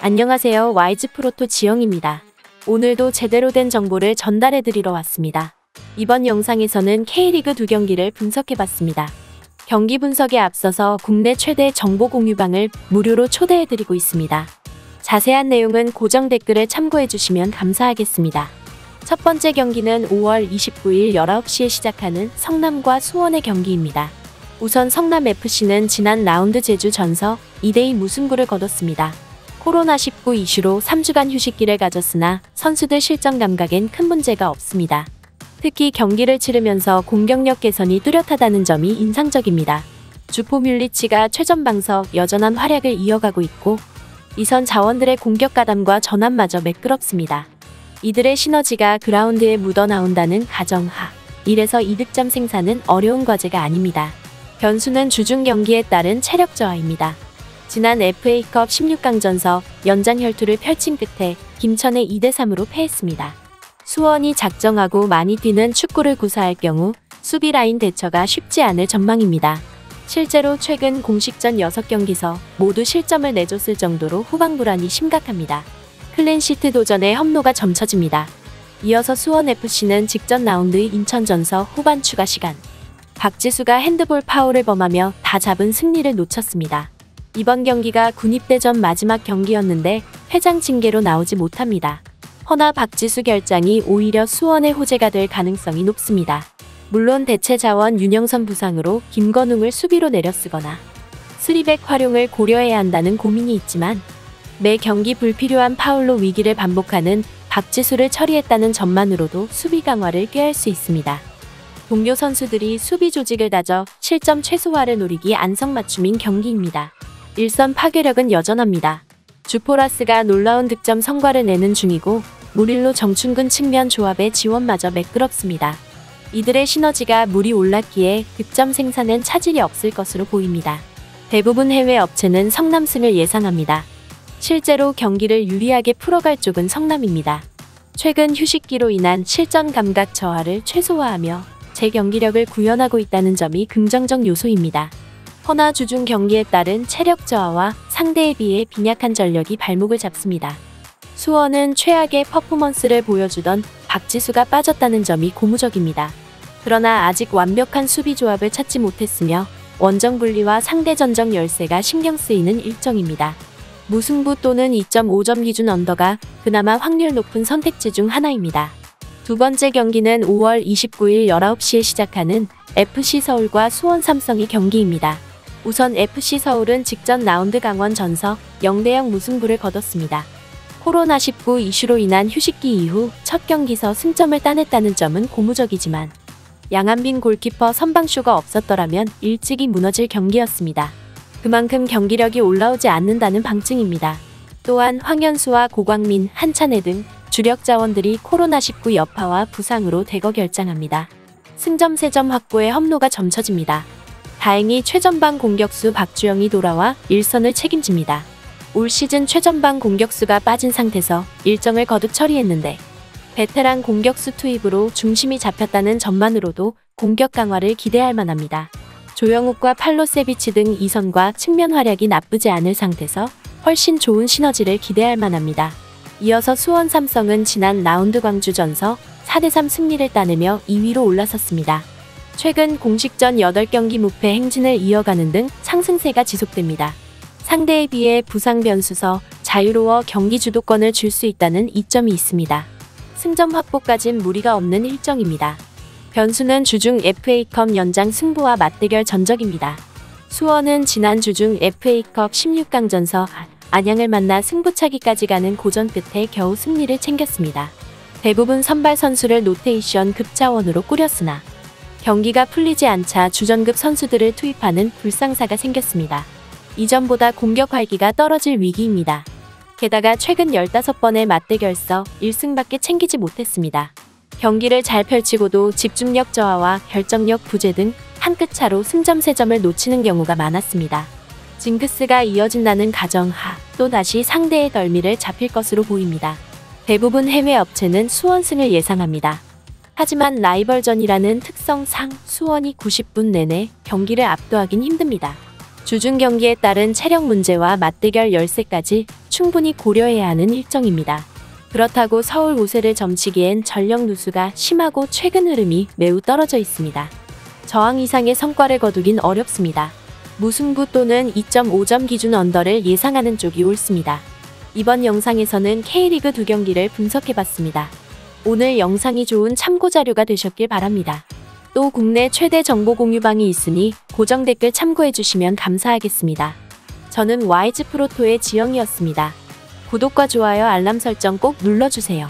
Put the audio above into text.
안녕하세요. 와이즈 프로토 지영입니다. 오늘도 제대로 된 정보를 전달해 드리러 왔습니다. 이번 영상에서는 K리그 2경기를 분석해봤습니다. 경기 분석에 앞서서 국내 최대 정보 공유방을 무료로 초대해 드리고 있습니다. 자세한 내용은 고정 댓글을 참고해 주시면 감사하겠습니다. 첫 번째 경기는 5월 29일 19시에 시작하는 성남과 수원의 경기입니다. 우선 성남FC는 지난 라운드 제주 전서 2대2 무승부를 거뒀습니다. 코로나19 이슈로 3주간 휴식기를 가졌으나 선수들 실전 감각엔 큰 문제가 없습니다. 특히 경기를 치르면서 공격력 개선이 뚜렷하다는 점이 인상적입니다. 주포 뮬리치가 최전방석 여전한 활약을 이어가고 있고 이선 자원들의 공격 가담과 전환마저 매끄럽습니다. 이들의 시너지가 그라운드에 묻어나온다는 가정하 1에서 2득점 생산은 어려운 과제가 아닙니다. 변수는 주중 경기에 따른 체력 저하입니다. 지난 FA컵 16강전서 연장 혈투를 펼친 끝에 김천에 2대3으로 패했습니다. 수원이 작정하고 많이 뛰는 축구를 구사할 경우 수비 라인 대처가 쉽지 않을 전망입니다. 실제로 최근 공식전 6경기서 모두 실점을 내줬을 정도로 후방 불안이 심각합니다. 클린시트 도전에 험로가 점쳐집니다. 이어서 수원FC는 직전 라운드 인천전서 후반 추가 시간 박지수가 핸드볼 파울을 범하며 다 잡은 승리를 놓쳤습니다. 이번 경기가 군입대전 마지막 경기였는데 회장 징계로 나오지 못합니다. 허나 박지수 결장이 오히려 수원의 호재가 될 가능성이 높습니다. 물론 대체 자원 윤영선 부상으로 김건웅을 수비로 내려쓰거나 쓰리백 활용을 고려해야 한다는 고민이 있지만 매 경기 불필요한 파울로 위기를 반복하는 박지수를 처리했다는 점만으로도 수비 강화를 꾀할 수 있습니다. 동료 선수들이 수비 조직을 다져 실점 최소화를 노리기 안성맞춤인 경기입니다. 일선 파괴력은 여전합니다. 주포라스가 놀라운 득점 성과를 내는 중이고 무릴로 정충근 측면 조합의 지원마저 매끄럽습니다. 이들의 시너지가 물이 올랐기에 득점 생산엔 차질이 없을 것으로 보입니다. 대부분 해외 업체는 성남승을 예상합니다. 실제로 경기를 유리하게 풀어갈 쪽은 성남입니다. 최근 휴식기로 인한 실전 감각 저하를 최소화하며 재경기력을 구현하고 있다는 점이 긍정적 요소입니다. 허나 주중 경기에 따른 체력 저하와 상대에 비해 빈약한 전력이 발목을 잡습니다. 수원은 최악의 퍼포먼스를 보여주던 박지수가 빠졌다는 점이 고무적입니다. 그러나 아직 완벽한 수비 조합을 찾지 못했으며 원정 분리와 상대 전적 열세가 신경 쓰이는 일정입니다. 무승부 또는 2.5점 기준 언더가 그나마 확률 높은 선택지 중 하나입니다. 두 번째 경기는 5월 29일 19시에 시작하는 FC 서울과 수원 삼성의 경기입니다. 우선 FC 서울은 직전 라운드 강원 전서 0대0 무승부를 거뒀습니다. 코로나19 이슈로 인한 휴식기 이후 첫 경기서 승점을 따냈다는 점은 고무적이지만 양한빈 골키퍼 선방쇼가 없었더라면 일찍이 무너질 경기였습니다. 그만큼 경기력이 올라오지 않는다는 방증입니다. 또한 황현수와 고광민, 한찬혜 등 주력 자원들이 코로나19 여파와 부상으로 대거 결장합니다. 승점 3점 확보에 험로가 점쳐집니다. 다행히 최전방 공격수 박주영이 돌아와 일선을 책임집니다. 올 시즌 최전방 공격수가 빠진 상태에서 일정을 거듭 처리했는데 베테랑 공격수 투입으로 중심이 잡혔다는 점만으로도 공격 강화를 기대할 만합니다. 조영욱과 팔로세비치 등 이선과 측면 활약이 나쁘지 않을 상태에서 훨씬 좋은 시너지를 기대할 만합니다. 이어서 수원 삼성은 지난 라운드 광주전서 4대3 승리를 따내며 2위로 올라섰습니다. 최근 공식전 8경기 무패 행진을 이어가는 등 상승세가 지속됩니다. 상대에 비해 부상 변수서 자유로워 경기 주도권을 줄 수 있다는 이점이 있습니다. 승점 확보까진 무리가 없는 일정입니다. 변수는 주중 FA컵 연장 승부와 맞대결 전적입니다. 수원은 지난 주중 FA컵 16강전서 안양을 만나 승부차기까지 가는 고전 끝에 겨우 승리를 챙겼습니다. 대부분 선발 선수를 로테이션 급자원으로 꾸렸으나 경기가 풀리지 않자 주전급 선수들을 투입하는 불상사가 생겼습니다. 이전보다 공격 활기가 떨어질 위기입니다. 게다가 최근 15번의 맞대결서 1승밖에 챙기지 못했습니다. 경기를 잘 펼치고도 집중력 저하와 결정력 부재 등 한 끗 차로 승점 3점을 놓치는 경우가 많았습니다. 징크스가 이어진다는 가정하 또다시 상대의 덜미를 잡힐 것으로 보입니다. 대부분 해외 업체는 수원승을 예상합니다. 하지만 라이벌전이라는 특성상 수원이 90분 내내 경기를 압도하긴 힘듭니다. 주중 경기에 따른 체력 문제와 맞대결 열세까지 충분히 고려해야 하는 일정입니다. 그렇다고 서울 5세를 점치기엔 전력 누수가 심하고 최근 흐름이 매우 떨어져 있습니다. 저항 이상의 성과를 거두긴 어렵습니다. 무승부 또는 2.5점 기준 언더를 예상하는 쪽이 옳습니다. 이번 영상에서는 K리그 두 경기를 분석해봤습니다. 오늘 영상이 좋은 참고자료가 되셨길 바랍니다. 또 국내 최대 정보 공유방이 있으니 고정 댓글 참고해주시면 감사하겠습니다. 저는 YG프로토의 지영이었습니다. 구독과 좋아요 알람 설정 꼭 눌러주세요.